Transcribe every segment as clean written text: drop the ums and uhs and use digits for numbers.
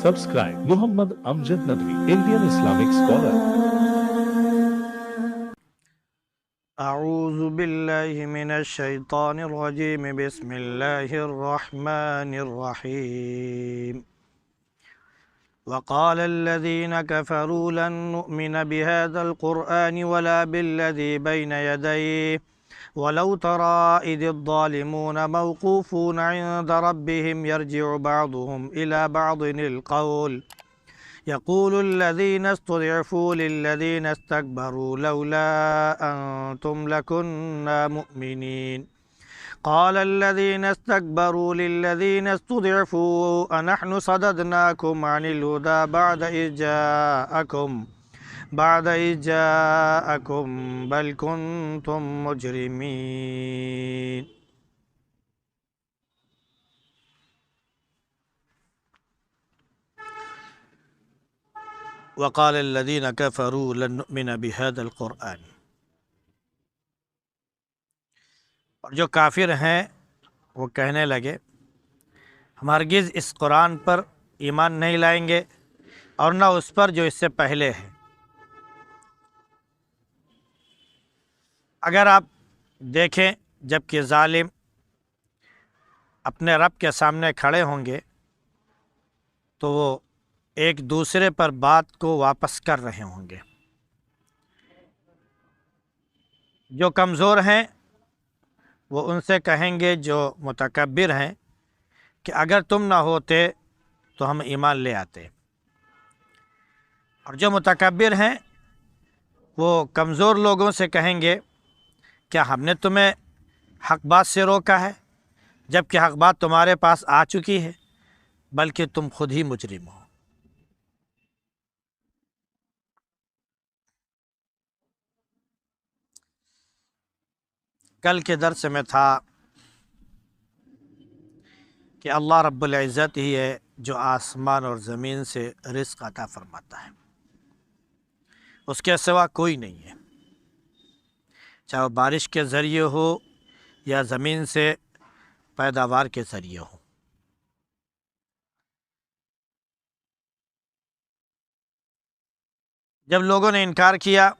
Subscribe Muhammad Amjad Nadwi, Indian Islamic scholar. أعوذ بالله من الشيطان الرجيم بسم الله الرحمن الرحيم وقال الذين كفروا لن نؤمن بهذا القرآن ولا بالذي بين يديه ولو ترى إذ الظالمون موقوفون عند ربهم يرجع بعضهم إلى بعض القول يقول الذين استضعفوا للذين استكبروا لولا أنتم لكنا مؤمنين قال الذين استكبروا للذين استضعفوا أنحن صددناكم عن الهدى بعد إذ جاءكم بل كنتم مجرمين. وقال الذين كفروا لن نؤمن بهذا القرآن. اور جو کافر ہیں وہ کہنے لگے ہم ہرگز اس قرآن پر ایمان نہیں لائیں گے اور نہ اس پر جو اس سے پہلے ہے. اگر آپ دیکھیں جب کہ ظالم اپنے رب کے سامنے کھڑے ہوں گے تو وہ ایک دوسرے پر بات کو واپس کر رہے ہوں گے. جو کمزور ہیں وہ ان سے کہیں گے جو متکبر ہیں کہ اگر تم نہ ہوتے تو ہم ایمان لے آتے. اور جو متکبر ہیں وہ کمزور لوگوں سے کہیں گے کیا ہم نے تمہیں حق بات سے روکا ہے جب کہ حق بات تمہارے پاس آ چکی ہے بلکہ تم خود ہی مجرم ہو. کل کے درس میں تھا کہ اللہ رب العزت ہی ہے جو آسمان اور زمین سے رزق عطا فرماتا ہے، اس کے سوا کوئی نہیں ہے، چاہے وہ بارش کے ذریعے ہو یا زمین سے پیداوار کے ذریعے ہو. جب لوگوں نے انکار کیا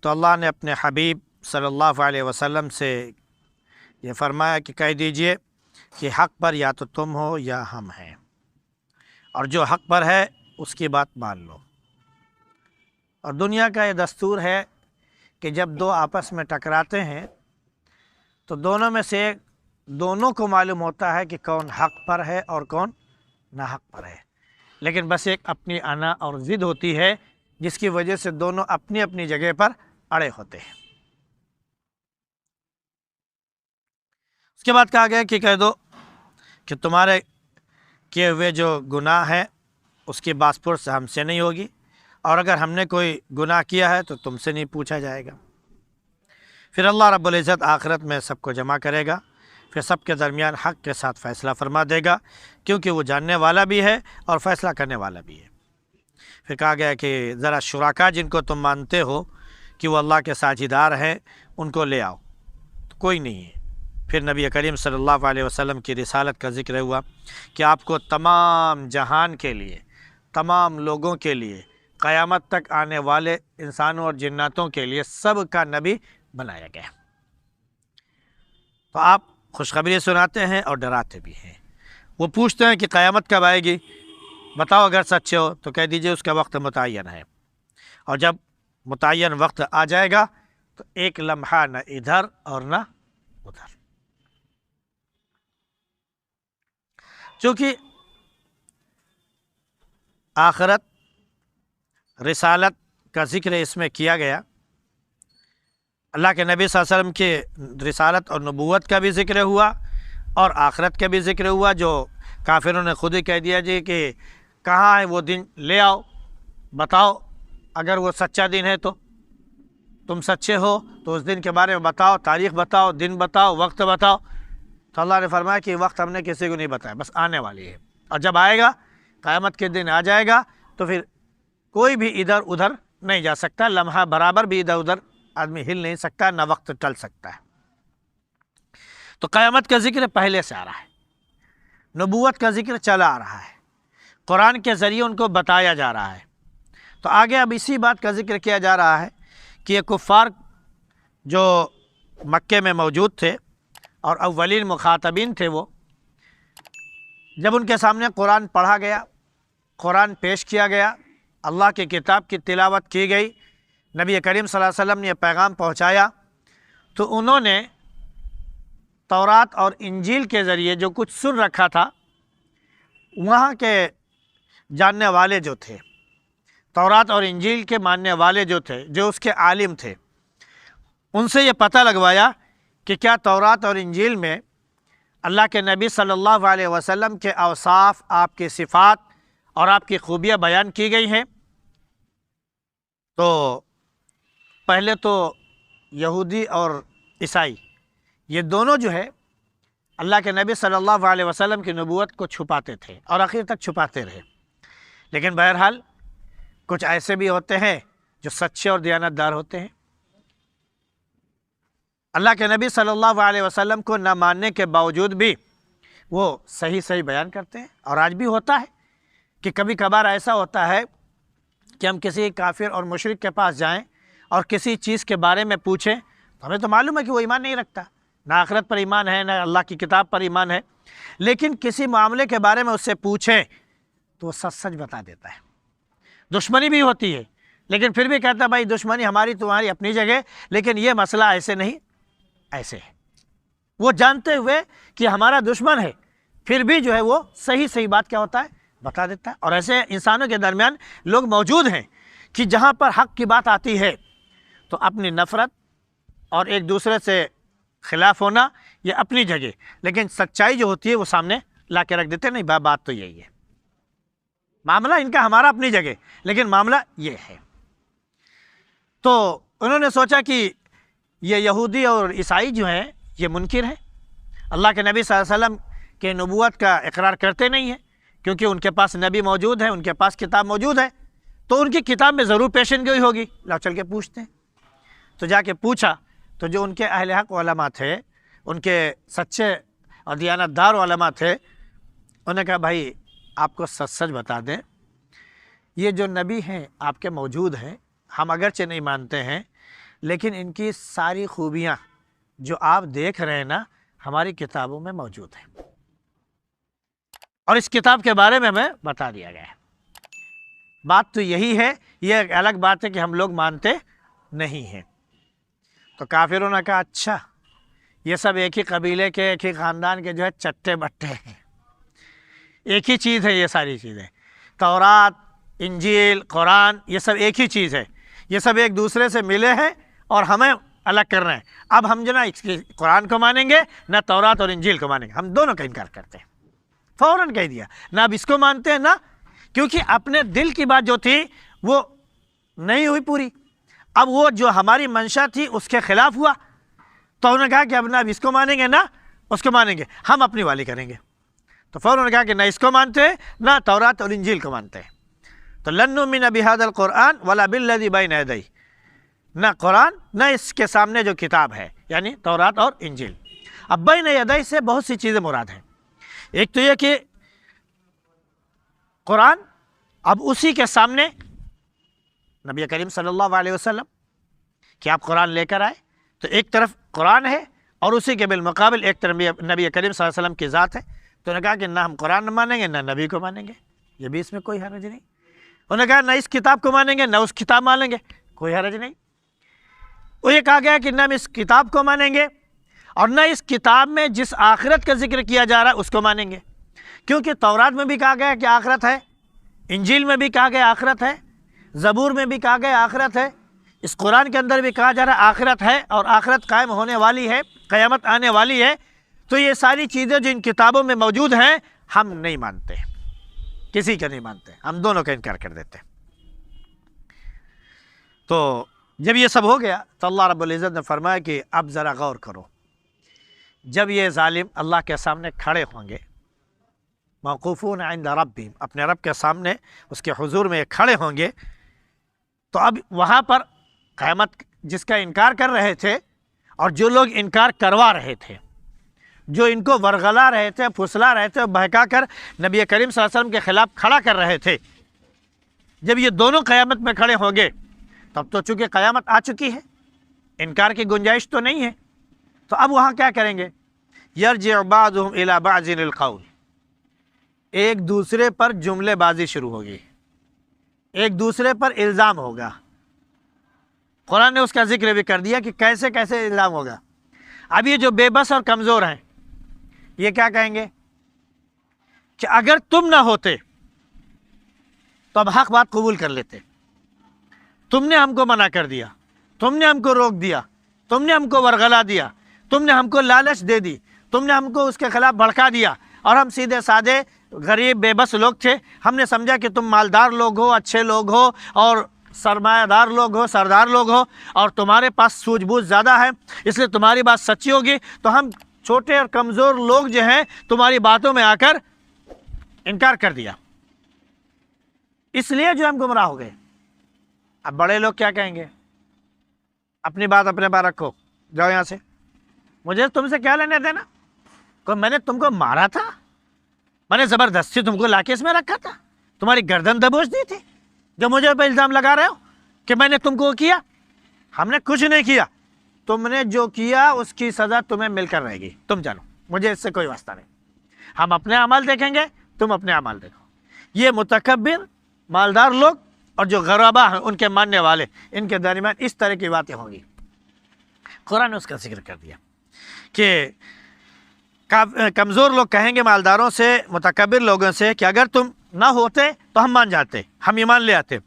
تو اللہ نے اپنے حبیب صلی اللہ علیہ وسلم سے یہ فرمایا کہ کہہ دیجئے کہ حق پر یا تو تم ہو یا ہم ہیں، اور جو حق پر ہے اس کی بات مان لو. اور دنیا کا یہ دستور ہے کہ جب دو آپس میں ٹکراتے ہیں تو دونوں میں سے دونوں کو معلوم ہوتا ہے کہ کون حق پر ہے اور کون ناحق پر ہے، لیکن بس ایک اپنی انا اور ضد ہوتی ہے جس کی وجہ سے دونوں اپنی اپنی جگہ پر اڑے ہوتے ہیں. اس کے بعد کہا گیا کہ کہہ دو کہ تمہارے کیے ہوئے جو گناہ ہے اس کی باس پرس ہم سے نہیں ہوگی، اور اگر ہم نے کوئی گناہ کیا ہے تو تم سے نہیں پوچھا جائے گا. پھر اللہ رب العزت آخرت میں سب کو جمع کرے گا، پھر سب کے درمیان حق کے ساتھ فیصلہ فرما دے گا، کیونکہ وہ جاننے والا بھی ہے اور فیصلہ کرنے والا بھی ہے. پھر کہا گیا کہ ذرا شرکا جن کو تم مانتے ہو کہ وہ اللہ کے ساجدار ہیں ان کو لے آؤ، تو کوئی نہیں ہے. پھر نبی کریم صلی اللہ علیہ وسلم کی رسالت کا ذکر ہوا کہ آپ کو تمام جہان کے لیے، تمام لوگوں کے لیے، قیامت تک آنے والے انسانوں اور جناتوں کے لیے سب کا نبی بنایا گیا. تو آپ خوشخبری سناتے ہیں اور ڈراتے بھی ہیں. وہ پوچھتے ہیں کہ قیامت کب آئے گی، بتاؤ اگر سچے ہو تو کہہ دیجئے اس کا وقت متعین ہے، اور جب متعین وقت آ جائے گا تو ایک لمحہ نہ ادھر اور نہ ادھر. چونکہ آخرت، رسالت کا ذکر اس میں کیا گیا، اللہ کے نبی صلی اللہ علیہ وسلم کی رسالت اور نبوت کا بھی ذکر ہوا اور آخرت کا بھی ذکر ہوا. جو کافروں نے خود ہی کہہ دیا جی کہ کہاں ہے وہ دن، لے آؤ، بتاؤ اگر وہ سچا دن ہے تو تم سچے ہو تو اس دن کے بارے میں بتاؤ، تاریخ بتاؤ، دن بتاؤ، وقت بتاؤ. تو اللہ نے فرمایا کہ وقت ہم نے کسی کو نہیں بتایا، بس آنے والی ہے، اور جب آئے گا، قیامت کے دن آ جائے گا تو پھر کوئی بھی ادھر ادھر نہیں جا سکتا، لمحہ برابر بھی ادھر ادھر آدمی ہل نہیں سکتا، نہ وقت ٹل سکتا ہے. تو قیامت کا ذکر پہلے سے آ رہا ہے، نبوت کا ذکر چلا آ رہا ہے. قرآن کے ذریعے ان کو بتایا جا رہا ہے۔ تو آگے اب اسی بات کا ذکر کیا جا رہا ہے کہ یہ کفار جو مکے میں موجود تھے اور اولین مخاطبین تھے، وہ جب ان کے سامنے قرآن پڑھا گیا، قرآن پیش کیا گیا، اللہ کی کتاب کی تلاوت کی گئی، نبی کریم صلی اللہ علیہ وسلم نے یہ پیغام پہنچایا، تو انہوں نے تورات اور انجیل کے ذریعے جو کچھ سن رکھا تھا، وہاں کے جاننے والے جو تھے، تورات اور انجیل کے ماننے والے جو تھے، جو اس کے عالم تھے، ان سے یہ پتہ لگوایا کہ کیا تورات اور انجیل میں اللہ کے نبی صلی اللہ علیہ وسلم کے اوصاف، آپ کی صفات اور آپ کی خوبیاں بیان کی گئی ہیں۔ تو پہلے تو یہودی اور عیسائی یہ دونوں جو ہے اللہ کے نبی صلی اللہ علیہ وسلم کی نبوت کو چھپاتے تھے اور آخر تک چھپاتے رہے، لیکن بہرحال کچھ ایسے بھی ہوتے ہیں جو سچے اور دیانتدار ہوتے ہیں، اللہ کے نبی صلی اللہ علیہ وسلم کو نہ ماننے کے باوجود بھی وہ صحیح بیان کرتے ہیں۔ اور آج بھی ہوتا ہے کہ کبھی کبھار ایسا ہوتا ہے کہ ہم کسی کافر اور مشرک کے پاس جائیں اور کسی چیز کے بارے میں پوچھیں، تو ہمیں تو معلوم ہے کہ وہ ایمان نہیں رکھتا، نہ آخرت پر ایمان ہے، نہ اللہ کی کتاب پر ایمان ہے، لیکن کسی معاملے کے بارے میں اس سے پوچھیں تو وہ سچ بتا دیتا ہے۔ دشمنی بھی ہوتی ہے لیکن پھر بھی کہتا ہے بھائی دشمنی ہماری تمہاری اپنی جگہ، لیکن یہ مسئلہ ایسے نہیں، ایسے ہے۔ وہ جانتے ہوئے کہ ہمارا دشمن ہے، پھر بھی جو ہے وہ صحیح بات کیا ہوتا ہے بتا دیتا ہے۔ اور ایسے انسانوں کے درمیان لوگ موجود ہیں کہ جہاں پر حق کی بات آتی ہے تو اپنی نفرت اور ایک دوسرے سے خلاف ہونا یہ اپنی جگہ، لیکن سچائی جو ہوتی ہے وہ سامنے لا کے رکھ دیتے، نہیں بات تو یہی ہے، معاملہ ان کا ہمارا اپنی جگہ، لیکن معاملہ یہ ہے۔ تو انہوں نے سوچا کہ یہ یہودی اور عیسائی جو ہیں یہ منکر ہیں، اللہ کے نبی صلی اللہ علیہ وسلم کے نبوت کا اقرار کرتے نہیں ہیں، کیونکہ ان کے پاس نبی موجود ہے، ان کے پاس کتاب موجود ہے، تو ان کی کتاب میں ضرور پیشن گوئی ہوگی، لاؤ چل کے پوچھتے ہیں۔ تو جا کے پوچھا تو جو ان کے اہل حق علماء تھے، ان کے سچے اور دیانتدار علماء تھے، انہوں نے کہا بھائی آپ کو سچ بتا دیں، یہ جو نبی ہیں آپ کے موجود ہیں، ہم اگرچہ نہیں مانتے ہیں، لیکن ان کی ساری خوبیاں جو آپ دیکھ رہے ہیں نا ہماری کتابوں میں موجود ہیں، اور اس کتاب کے بارے میں ہمیں بتا دیا گیا ہے۔ بات تو یہی ہے، یہ ایک الگ بات ہے کہ ہم لوگ مانتے نہیں ہیں۔ تو کافروں نے کہا اچھا یہ سب ایک ہی قبیلے کے، ایک ہی خاندان کے جو ہے چٹے بٹے ہیں، ایک ہی چیز ہے، یہ ساری چیزیں تورات، انجیل، قرآن یہ سب ایک ہی چیز ہے، یہ سب ایک دوسرے سے ملے ہیں اور ہمیں الگ کر رہے ہیں۔ اب ہم جو نا قرآن کو مانیں گے نہ تورات اور انجیل کو مانیں گے، ہم دونوں کا انکار کرتے ہیں۔ فوراً کہہ دیا نہ اب اس کو مانتے ہیں نہ، کیونکہ اپنے دل کی بات جو تھی وہ نہیں ہوئی پوری، اب وہ جو ہماری منشا تھی اس کے خلاف ہوا، تو انہوں نے کہا کہ اب نہ اب اس کو مانیں گے نہ اس کو مانیں گے، ہم اپنی والی کریں گے۔ تو فوراً نے کہا کہ نہ اس کو مانتے ہیں نہ تورات اور انجیل کو مانتے ہیں۔ تو لن نؤمن بہذا القرآن ولا بالذی بین یدیہ، نہ قرآن نہ اس کے سامنے جو کتاب ہے یعنی تورات اور انجیل۔ اب بین یدیہ سے بہت سی چیزیں مراد ہیں، ایک تو یہ کہ قرآن اب اسی کے سامنے نبی کریم صلی اللہ علیہ وسلم کہ آپ قرآن لے کر آئے، تو ایک طرف قرآن ہے اور اسی کے بالمقابل ایک طرف نبی کریم صلی اللہ علیہ وسلم کی ذات ہے۔ تو انہوں نے کہا کہ نہ ہم قرآن نہ مانیں گے نہ نبی کو مانیں گے، یہ بھی اس میں کوئی حرج نہیں۔ انہوں نے کہا نہ اس کتاب کو مانیں گے نہ اس کتاب مانیں گے، کوئی حرج نہیں۔ وہ یہ کہا گیا کہ نہ ہم اس کتاب کو مانیں گے اور نہ اس کتاب میں جس آخرت کا ذکر کیا جا رہا ہے اس کو مانیں گے، کیونکہ تورات میں بھی کہا گیا کہ آخرت ہے، انجیل میں بھی کہا گیا آخرت ہے، زبور میں بھی کہا گیا آخرت ہے، اس قرآن کے اندر بھی کہا جا رہا ہے آخرت ہے اور آخرت قائم ہونے والی ہے، قیامت آنے والی ہے۔ تو یہ ساری چیزیں جو ان کتابوں میں موجود ہیں ہم نہیں مانتے، کسی کا نہیں مانتے، ہم دونوں کا انکار کر دیتے۔ تو جب یہ سب ہو گیا تو اللہ رب العزت نے فرمایا کہ اب ذرا غور کرو، جب یہ ظالم اللہ کے سامنے کھڑے ہوں گے، موقوفون عند ربہم، اپنے رب کے سامنے اس کے حضور میں کھڑے ہوں گے، تو اب وہاں پر قیامت جس کا انکار کر رہے تھے اور جو لوگ انکار کروا رہے تھے، جو ان کو ورغلا رہے تھے، پھسلا رہے تھے، بہکا کر نبی کریم صلی اللہ علیہ وسلم کے خلاف کھڑا کر رہے تھے، جب یہ دونوں قیامت میں کھڑے ہوں گے تب تو چونکہ قیامت آ چکی ہے، انکار کی گنجائش تو نہیں ہے، تو اب وہاں کیا کریں گے؟ یرجع بعضهم الی بعض القول، ایک دوسرے پر جملے بازی شروع ہوگی، ایک دوسرے پر الزام ہوگا۔ قرآن نے اس کا ذکر بھی کر دیا کہ کیسے کیسے الزام ہوگا۔ اب یہ جو بے بس اور کمزور ہیں یہ کیا کہیں گے کہ اگر تم نہ ہوتے تو اب حق بات قبول کر لیتے، تم نے ہم کو منع کر دیا، تم نے ہم کو روک دیا، تم نے ہم کو ورغلا دیا، تم نے ہم کو لالچ دے دی، تم نے ہم کو اس کے خلاف بھڑکا دیا، اور ہم سیدھے سادے غریب بے بس لوگ تھے، ہم نے سمجھا کہ تم مالدار لوگ ہو، اچھے لوگ ہو اور سرمایہ دار لوگ ہو، سردار لوگ ہو، اور تمہارے پاس سوجھ بوجھ زیادہ ہے، اس لیے تمہاری بات سچی ہوگی، تو ہم چھوٹے اور کمزور لوگ جو ہیں تمہاری باتوں میں آ کر انکار کر دیا، اس لیے جو ہم گمراہ ہو گئے۔ اب بڑے لوگ کیا کہیں گے؟ اپنی بات اپنے پاس رکھو، جاؤ یہاں سے، مجھے تم سے کیا لینے دینا؟ کوئی میں نے تم کو مارا تھا؟ میں نے زبردستی تم کو لا کے اس میں رکھا تھا؟ تمہاری گردن دبوچ دی تھی جو مجھے پہ الزام لگا رہے ہو کہ میں نے تم کو کیا؟ ہم نے کچھ نہیں کیا، تم نے جو کیا اس کی سزا تمہیں مل کر رہے گی، تم جانو، مجھے اس سے کوئی واسطہ نہیں، ہم اپنے اعمال دیکھیں گے، تم اپنے اعمال دیکھو۔ یہ متکبر مالدار لوگ اور جو غربا ہیں ان کے ماننے والے، ان کے درمیان اس طرح کی باتیں ہوں گی۔ قرآن نے اس کا ذکر کر دیا کہ کمزور لوگ کہیں گے مالداروں سے، متکبر لوگوں سے کہ اگر تم نہ ہوتے تو ہم مان جاتے، ہم ایمان لے آتے۔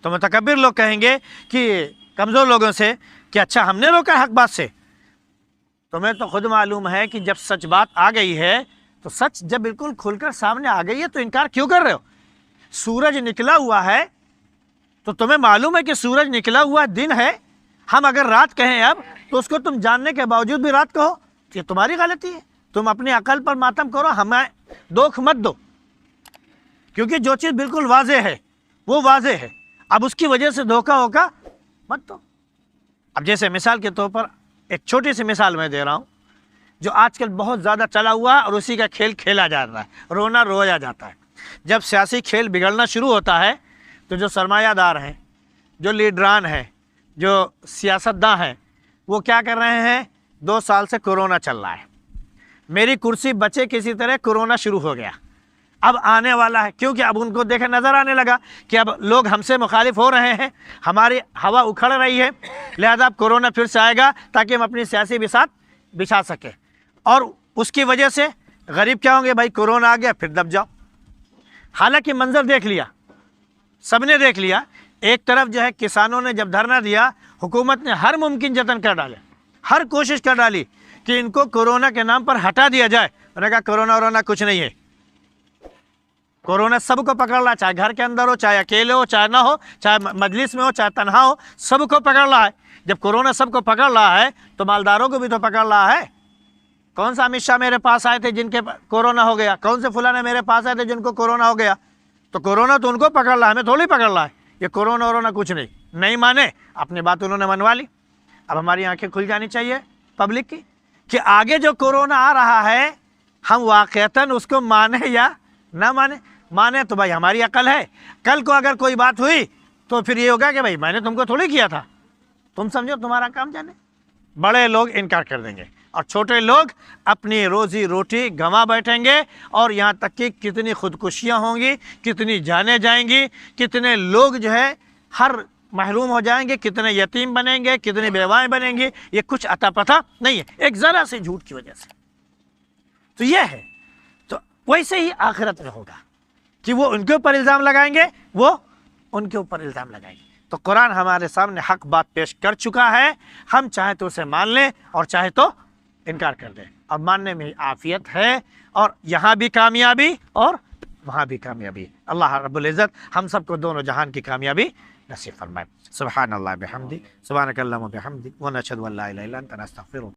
تو متکبر لوگ کہیں گے کہ کمزور لوگوں سے کہ اچھا ہم نے روکا حق بات سے، تمہیں تو خود معلوم ہے کہ جب سچ بات آ گئی ہے تو سچ جب بالکل کھل کر سامنے آ گئی ہے تو انکار کیوں کر رہے ہو؟ سورج نکلا ہوا ہے تو تمہیں معلوم ہے کہ سورج نکلا ہوا دن ہے، ہم اگر رات کہیں اب تو اس کو تم جاننے کے باوجود بھی رات کہو، یہ تمہاری غلطی ہے، تم اپنی عقل پر ماتم کرو، ہمیں دھوکہ مت دو، کیونکہ جو چیز بالکل واضح ہے وہ واضح ہے، اب اس کی وجہ سے دھوکہ ہوگا مت دو۔ اب جیسے مثال کے طور پر ایک چھوٹی سی مثال میں دے رہا ہوں جو آج کل بہت زیادہ چلا ہوا ہے اور اسی کا کھیل کھیلا جاتا ہے، رونا رویا جاتا ہے۔ جب سیاسی کھیل بگڑنا شروع ہوتا ہے تو جو سرمایہ دار ہیں، جو لیڈران ہیں، جو سیاستداں ہیں، وہ کیا کر رہے ہیں؟ 2 سال سے کورونا چل رہا ہے، میری کرسی بچے کسی طرح کورونا شروع ہو گیا، اب آنے والا ہے، کیونکہ اب ان کو دیکھے نظر آنے لگا کہ اب لوگ ہم سے مخالف ہو رہے ہیں، ہماری ہوا اکھڑ رہی ہے، لہذا اب کورونا پھر سے آئے گا تاکہ ہم اپنی سیاسی بساط بچھا سکیں، اور اس کی وجہ سے غریب کیا ہوں گے؟ بھائی کورونا آ گیا پھر دب جاؤ۔ حالانکہ منظر دیکھ لیا، سب نے دیکھ لیا، ایک طرف جو ہے کسانوں نے جب دھرنا دیا، حکومت نے ہر ممکن جتن کر ڈالے، ہر کوشش کر ڈالی کہ ان کو کورونا کے نام پر ہٹا دیا جائے، انہوں نے کہا کورونا ورونا کچھ نہیں ہے، کورونا سب کو پکڑ رہا ہے، چاہے گھر کے اندر ہو، چاہے اکیلے ہو، چاہے نہ ہو، چاہے مجلس میں ہو، چاہے تنہا ہو، سب کو پکڑ رہا ہے۔ جب کورونا سب کو پکڑ رہا ہے تو مالداروں کو بھی تو پکڑ رہا ہے۔ کون سا امت شاہ میرے پاس آئے تھے جن کے کورونا ہو گیا؟ کون سے فلاں میرے پاس آئے تھے جن کو کورونا ہو گیا؟ تو کورونا تو ان کو پکڑ رہا ہے، ہمیں تھوڑی پکڑ رہا ہے۔ یہ کورونا ورونا کچھ نہیں مانے، اپنی بات انہوں نے منوا لی۔ اب ہماری آنکھیں کھل جانی چاہیے پبلک کی کہ آگے جو کورونا آ رہا ہے ہم واقعتاً اس کو مانیں یا نہ مانیں تو بھائی ہماری عقل ہے، کل کو اگر کوئی بات ہوئی تو پھر یہ ہوگا کہ بھائی میں نے تم کو تھوڑی کیا تھا، تم سمجھو تمہارا کام جانے۔ بڑے لوگ انکار کر دیں گے اور چھوٹے لوگ اپنی روزی روٹی گنوا بیٹھیں گے، اور یہاں تک کہ کتنی خودکشیاں ہوں گی، کتنی جانیں جائیں گی، کتنے لوگ جو ہے ہر محروم ہو جائیں گے، کتنے یتیم بنیں گے، کتنی بیوائیں بنیں گی، یہ کچھ عطا پتہ نہیں ہے، ایک ذرا سے جھوٹ کی وجہ سے۔ تو یہ ہے، تو ویسے ہی آخرت میں ہوگا کہ وہ ان کے اوپر الزام لگائیں گے، وہ ان کے اوپر الزام لگائیں گے۔ تو قرآن ہمارے سامنے حق بات پیش کر چکا ہے، ہم چاہے تو اسے مان لیں اور چاہے تو انکار کر دیں، اور ماننے میں عافیت ہے، اور یہاں بھی کامیابی اور وہاں بھی کامیابی۔ اللہ رب العزت ہم سب کو دونوں جہان کی کامیابی نصیب فرمائے۔ سبحان اللہ بحمدی، سبحانک اللہم وبحمدک، ونشہد ان لا الہ الا انت نستغفرک۔